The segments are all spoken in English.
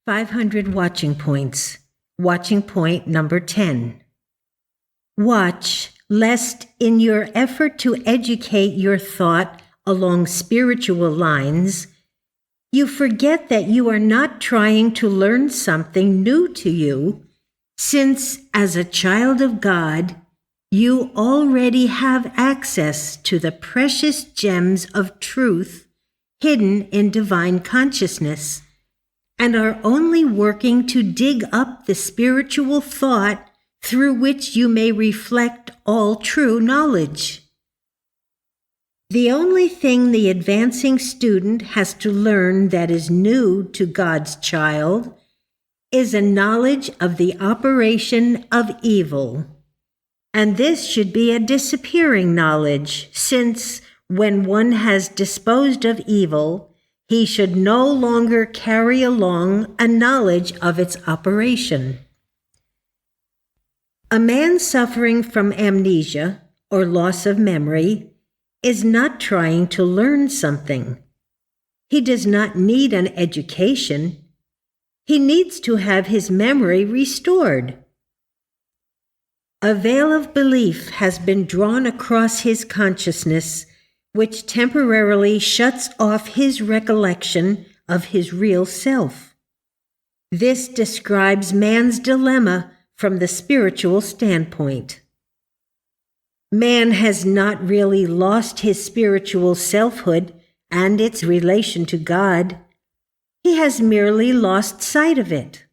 500 watching points. Watching point number 10. Watch, lest in your effort to educate your thought along spiritual lines, you forget that you are not trying to learn something new to you, since as a child of God, you already have access to the precious gems of truth hidden in divine consciousness, and are only working to dig up the spiritual thought through which you may reflect all true knowledge. The only thing the advancing student has to learn that is new to God's child is a knowledge of the operation of evil. And this should be a disappearing knowledge, since when one has disposed of evil, he should no longer carry along a knowledge of its operation. A man suffering from amnesia or loss of memory is not trying to learn something. He does not need an education. He needs to have his memory restored. A veil of belief has been drawn across his consciousness, which temporarily shuts off his recollection of his real self. This describes man's dilemma from the spiritual standpoint. Man has not really lost his spiritual selfhood and its relation to God. He has merely lost sight of it.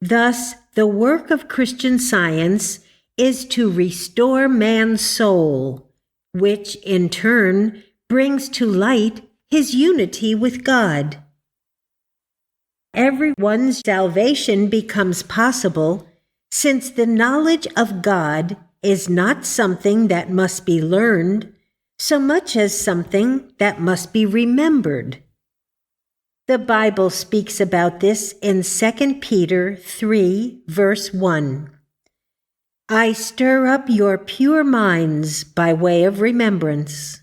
Thus, the work of Christian Science is to restore man's soul, which in turn brings to light his unity with God. Everyone's salvation becomes possible since the knowledge of God is not something that must be learned so much as something that must be remembered. The Bible speaks about this in 2 Peter 3, verse 1. I stir up your pure minds by way of remembrance.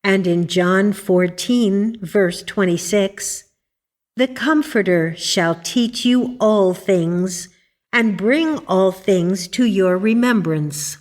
And in John 14, verse 26, the Comforter shall teach you all things and bring all things to your remembrance.